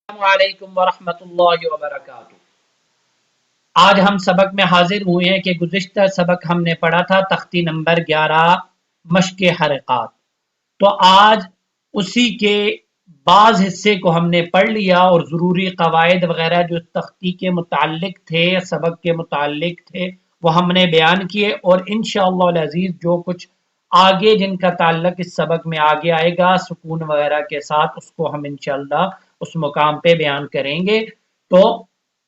السلام علیکم ورحمۃ اللہ وبرکاتہ۔ آج ہم سبق میں حاضر ہوئے ہیں کہ گزشتہ سبق ہم نے پڑھا تھا تختی نمبر 11 مشق حرکات۔ تو آج اسی کے بعض حصے کو ہم نے پڑھ لیا اور ضروری قواعد وغیرہ جو تختی کے متعلق تھے، سبق کے متعلق تھے، وہ ہم نے بیان کیے، اور انشاءاللہ العزیز جو کچھ آگے جن کا تعلق اس سبق میں آگے آئے گا سکون وغیرہ کے ساتھ، اس کو ہم انشاءاللہ اس مقام پہ بیان کریں گے۔ تو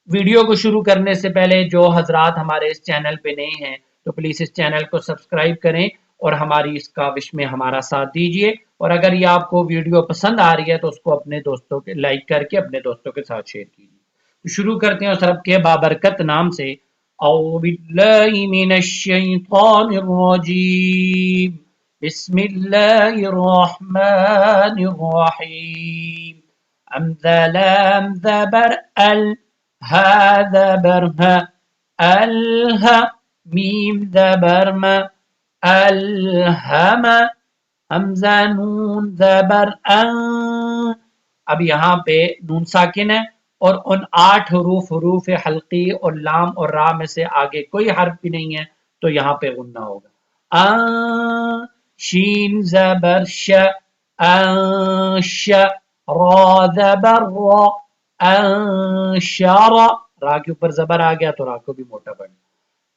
ویڈیو کو شروع کرنے سے پہلے جو حضرات ہمارے اس چینل پہ نئے ہیں تو پلیز اس چینل کو سبسکرائب کریں اور ہماری اس کاوش میں ہمارا ساتھ دیجیے، اور اگر یہ آپ کو ویڈیو پسند آ رہی ہے تو اس کو اپنے دوستوں کے لائک کر کے اپنے دوستوں کے ساتھ شیئر کیجیے۔ تو شروع کرتے ہیں اس رب کے بابرکت نام سے۔ اعوذ باللہ من الشیطان الرجیم، بسم اللہ الرحمن الرحیم۔ لام ذبر ال هذا برها الها میم ذبر ما الہم حمزہ نون زبر ان۔ اب یہاں پہ نون ساکن ہے اور ان 8 حروف حلقی اور لام اور را میں سے آگے کوئی حرف بھی نہیں ہے، تو یہاں پہ غنہ ہوگا۔ شین زبر ش انش، را زبر را انشر، را کے اوپر زبر آ گیا تو را کو بھی موٹا پڑنا۔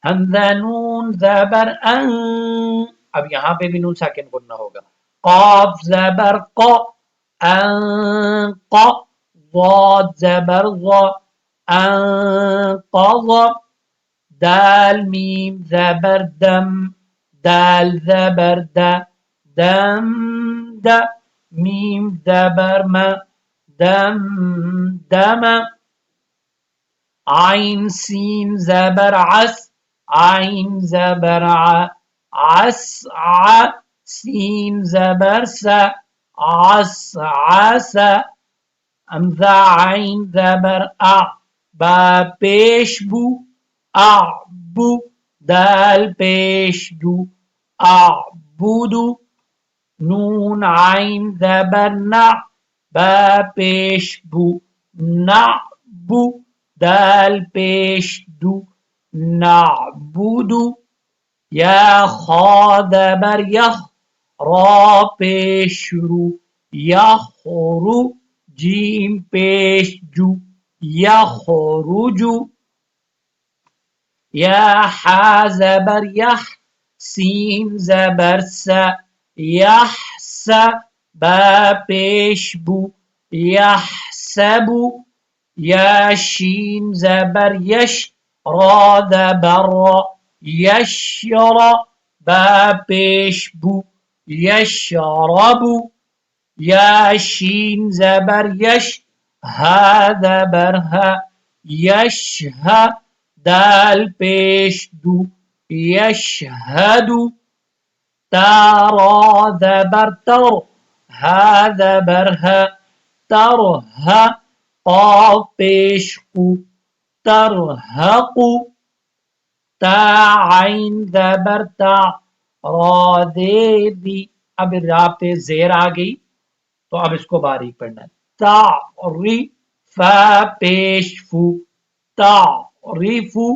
حمزہ نون زبر ان، اب یہاں پہ بھی نون ساکن غنہ ہوگا۔ قاف زبر ق انق، ضاد زبر ض انقض، دال میم زبر دم، دال زبر د دم د، میم زبر م دم دم، عین سین زبر عس، عین زبر ع عس ع، سین زبر س عس عس، حمزہ عین زبر ا، با پیش بو اعبو، دال پیش دو اعبدو، نون عین زبر نع، با پیش بو نعبو، دال پیش دو نعبدو، یا خا زبر یخ، را پیش رو یخرو، جیم پیش جو یخرجو، یا حا زبر یح، سین زبر س یحس، با پیش بو یحسبو، یا شین زبر یش، را زبر را یشر، با پیش بو یشربو، یا شین زبر یش، ها زبر ها یشه، دال پیش دو یشهدو، تا را زبر تر، ها زبر ها ترها، قاف پیش قو ترهقو، تا عین زبر تا، را زیری، اب را پہ زیر آ گئی تو اب اس کو باریک پڑھنا ہے۔ تعری، فا پیش فو تعریفو،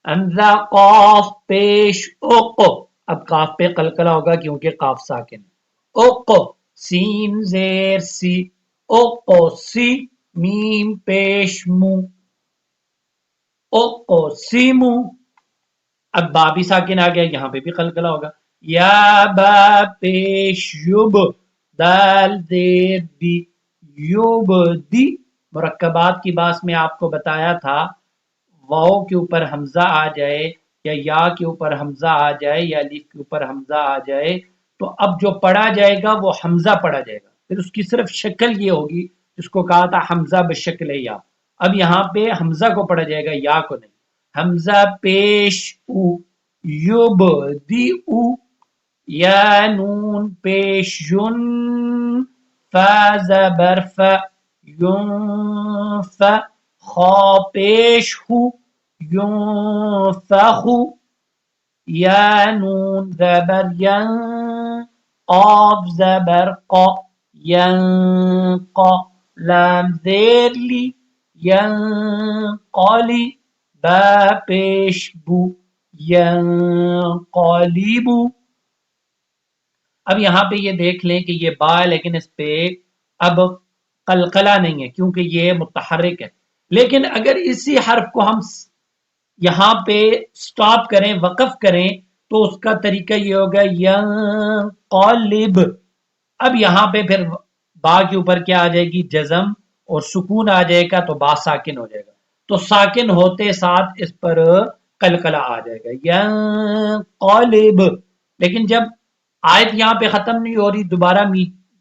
حمزہ قاف پیش اق، اب قاف پہ قلقلہ ہوگا کیونکہ قاف ساکن، اق، سین زیر سی اق سی، میم پیش مو اق سیمو، اب با بھی ساکن آ گیا، یہاں پہ بھی قلقلہ ہوگا۔ یا با پیش یب، دال زیر دی یوب دی، مرکبات کی بات میں آپ کو بتایا تھا واو کے اوپر حمزہ آ جائے یا کے اوپر حمزہ آ جائے یا الف کے اوپر حمزہ آ جائے تو اب جو پڑھا جائے گا وہ حمزہ پڑھا جائے گا، پھر اس کی صرف شکل یہ ہوگی جس کو کہا تھا حمزہ بشکل یا، اب یہاں پہ حمزہ کو پڑھا جائے گا یا کو نہیں۔ حمزہ پیش او یوب دی او، یا نون پیش یون، فا زبر ف ینف، خا پیش ہو ینفخو، یا نون زبر ین، قاف زبر قا ینقا، لام زیر لی ینقلی با پیش بو ینقلیبو. اب یہاں پہ یہ دیکھ لیں کہ یہ با ہے لیکن اس پہ اب قلقلہ نہیں ہے کیونکہ یہ متحرک ہے. لیکن اگر اسی حرف کو ہم یہاں پہ سٹاپ کریں وقف کریں تو اس کا طریقہ یہ ہوگا ینقلب. اب یہاں پہ پھر با کے اوپر کیا آ جائے گی جزم اور سکون آ جائے گا تو با ساکن ہو جائے گا. تو ساکن ہوتے ساتھ اس پر قلقلہ آ جائے گا ینقلب. لیکن جب آیت یہاں پہ ختم نہیں ہو رہی دوبارہ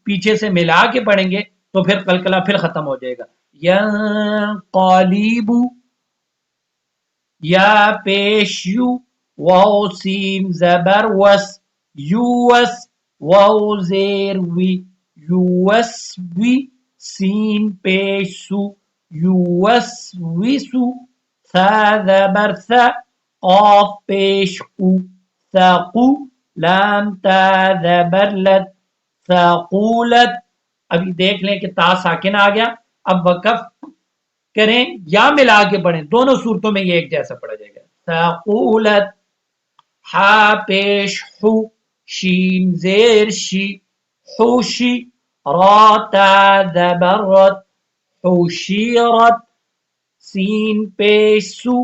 پیچھے سے ملا کے پڑھیں گے تو پھر قلقلہ پھر ختم ہو جائے گا. ینقلب یا پیش یو واو سین زبر وس یوس واو زیر وی یوس وی سین پیش سو یوس وی سو ثا زبر ثا قاف پیش قو ثقو لام تا زبر لت ثقولت. ابھی دیکھ لیں کہ تا ساکن آ گیا. اب وقف کریں یا ملا کے پڑھیں دونوں صورتوں میں یہ ایک جیسا پڑھا جائے گا. ثقولت ہا پیش حو شین زیر شی حوشی را تا زبر رت حوشیرت سین پیش سو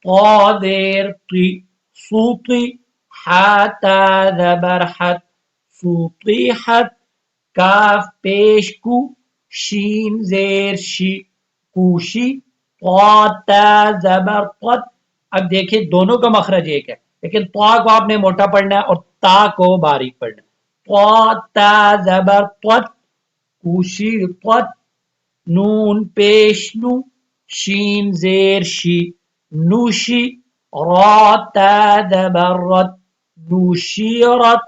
طا زیر طی صوتی حا تا زبر حت صوتیحت کاف پیش کو شین زیر شی کوشی طا تا زبر طت. اب دیکھیں دونوں کا مخرج ایک ہے لیکن طا کو آپ نے موٹا پڑھنا ہے اور تا کو باریک پڑھنا ہے. طا تا زبر طت کوشی طت نون پیش نو شین زیر شی نوشی را تا زبر رت نوشیرت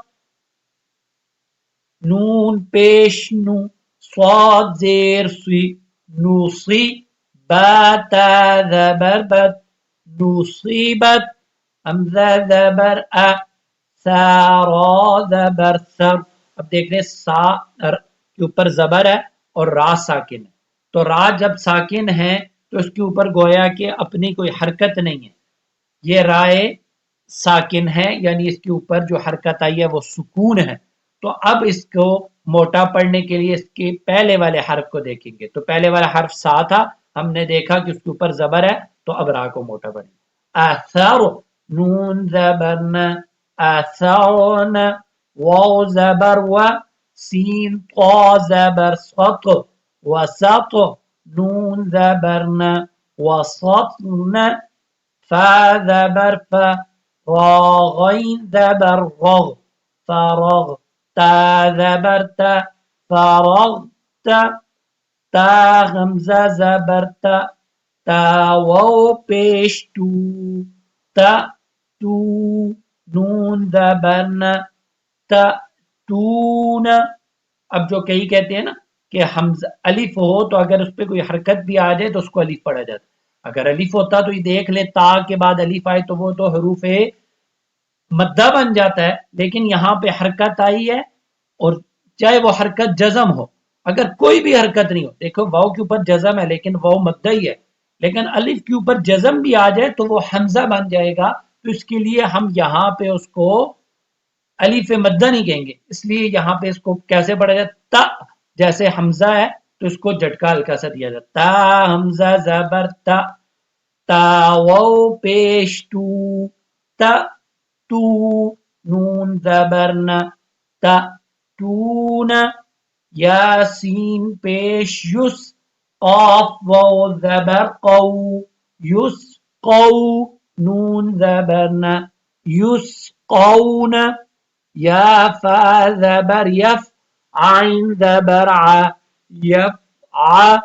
نون پیش نو صاد زیر سی نوصی با تا زبر بت نصیبت حمزہ زبر ا سارا زبر سر. اب دیکھ رہے سا کے اوپر زبر ہے اور را ساکن ہے تو را جب ساکن ہے تو اس کے اوپر گویا کہ اپنی کوئی حرکت نہیں ہے. یہ رائے ساکن ہے یعنی اس کے اوپر جو حرکت آئی ہے وہ سکون ہے. تو اب اس کو موٹا پڑھنے کے لیے اس کے پہلے والے حرف کو دیکھیں گے. تو پہلے والا حرف سا تھا ہم نے دیکھا کہ اس کے اوپر زبر ہے تو اب را کو موٹا پڑھیں. اثر نون زبر ن اثرن واو زبر و سین طا زبر سط وسط نون زبر ن وسطن فا زبر فا را غین زبر رغ فرغ تا زبر تا فرغت تا غمزه زبر تا تا واو پیش تو تا تو نون زبرن تا تون. اب جو کئی کہتے ہیں نا کہ حمزہ الف ہو تو اگر اس پہ کوئی حرکت بھی آ جائے تو اس کو الف پڑھا جاتا. اگر الف ہوتا تو یہ دیکھ لیں تا کے بعد الف آئے تو وہ تو حروف مدہ بن جاتا ہے لیکن یہاں پہ حرکت آئی ہے اور چاہے وہ حرکت جزم ہو اگر کوئی بھی حرکت نہیں ہو. دیکھو واو کے اوپر جزم ہے لیکن واو مدہ ہی ہے لیکن الف کے اوپر جزم بھی آ جائے تو وہ حمزہ بن جائے گا. تو اس کے لیے ہم یہاں پہ اس کو الف مدہ نہیں کہیں گے اس لیے یہاں پہ اس کو کیسے پڑھا جائے تا جیسے حمزہ ہے تو اس کو جھٹکا ہلکا سا دیا جاتا تا حمزہ زبر تا تا واو پیش تو تا تو نون زبرن تا تون یاسین پیش یس قاف واو زبر قو یس قو نون زبرن یس قون یا فا زبر یف عین زبر ع یف ع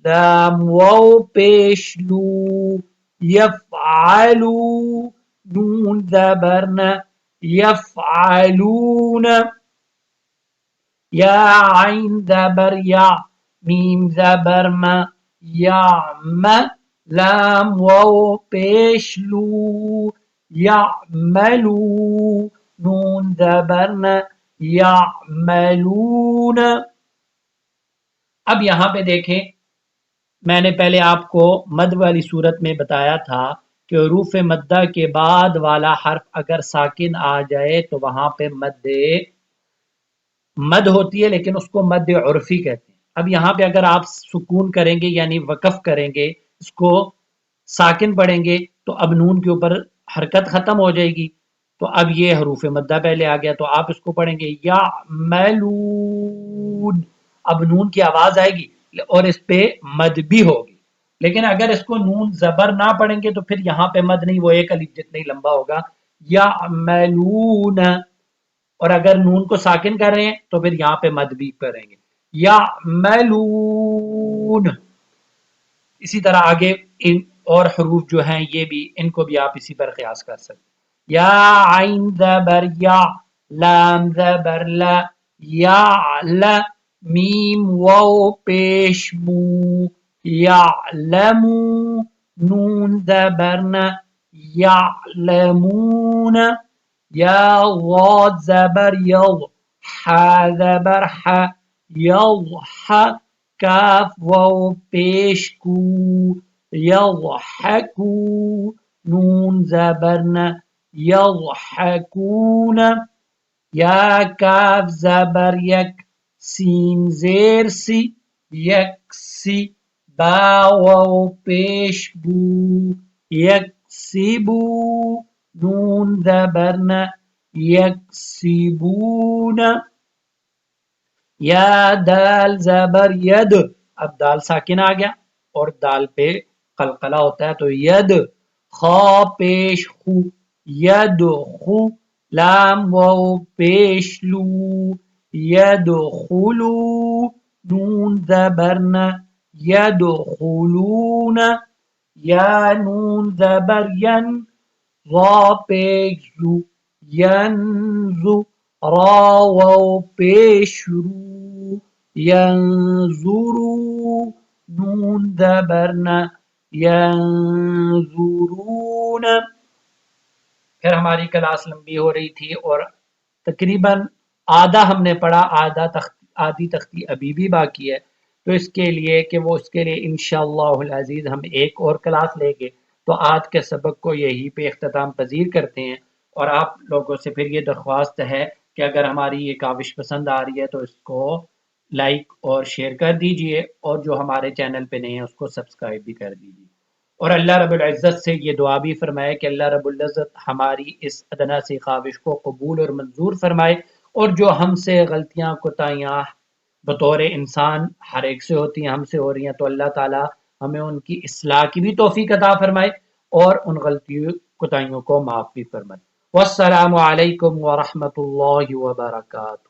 لام واو پیش لو یفعلو نون زبرن یفعلون یا عین زبر یا میم زبر ما یعم لام واو پیش لو یعملو نون زبرن یعملون اب یہاں پہ دیکھیں، میں نے پہلے آپ کو مد والی صورت میں بتایا تھا کہ حروف مدہ کے بعد والا حرف اگر ساکن آ جائے تو وہاں پہ مد ہوتی ہے، لیکن اس کو مد عرفی کہتے ہیں۔ اب یہاں پہ اگر آپ سکون کریں گے یعنی وقف کریں گے، اس کو ساکن پڑھیں گے تو اب نون کے اوپر حرکت ختم ہو جائے گی، تو اب یہ حروف مدہ پہلے آ گیا، تو آپ اس کو پڑھیں گے یا ملون، اب نون کی آواز آئے گی اور اس پہ مد بھی ہوگی۔ لیکن اگر اس کو نون زبر نہ پڑھیں گے تو پھر یہاں پہ مد نہیں، وہ ایک الف جتنا ہی لمبا ہوگا، یا ملون، اور اگر نون کو ساکن کر رہے ہیں تو پھر یہاں پہ مد بھی کریں گے، یا ملون۔ اسی طرح آگے ان اور حروف جو ہیں یہ بھی، ان کو بھی آپ اسی پر قیاس کر سکتے ہیں۔ یا عین زبر یا، لام زبر لا، یا ل، میم واو پیش مو، یعلمو، نون زبر ن، یعلمون، یا ضاد زبر یض، ح زبر ح، یضح، کاف واو پیش کو، یضحکو، نون زبر ن، یضحکون، یا کاف زبر یک، سین زیر سی، یکسی، با واو پیش بو، یکسبو، نون زبر ن، یکسبون، یا دال زبر ید، اب دال ساکن آ گیا اور دال پہ قلقلہ ہوتا ہے تو ید، خا پیش خو، ید خو، لام واو پیش لو، ید خلو، نون زبر ن، ید خلون، یا نون زبر ین، ضا پیش زو، ینزو، را واو پیش رو، ینظرو، نون زبر ن، ینظرون۔ پھر ہماری کلاس لمبی ہو رہی تھی اور تقریباً آدھا ہم نے پڑھا، آدھی تختی ابھی بھی باقی ہے، تو اس کے لیے انشاءاللہ العزیز ہم ایک اور کلاس لیں گے۔ تو آج کے سبق کو یہی پہ اختتام پذیر کرتے ہیں، اور آپ لوگوں سے پھر یہ درخواست ہے کہ اگر ہماری یہ کاوش پسند آ رہی ہے تو اس کو لائک اور شیئر کر دیجئے، اور جو ہمارے چینل پہ نہیں ہیں اس کو سبسکرائب بھی کر دیجئے، اور اللہ رب العزت سے یہ دعا بھی فرمائے کہ اللہ رب العزت ہماری اس ادنا سی خواہش کو قبول اور منظور فرمائے، اور جو ہم سے غلطیاں کوتاہیاں بطور انسان ہر ایک سے ہوتی ہیں، ہم سے ہو رہی ہیں، تو اللہ تعالی ہمیں ان کی اصلاح کی بھی توفیق عطا فرمائے اور ان غلطیوں کوتاہیوں کو معاف بھی فرمائے۔ والسلام علیکم ورحمۃ اللہ وبرکاتہ۔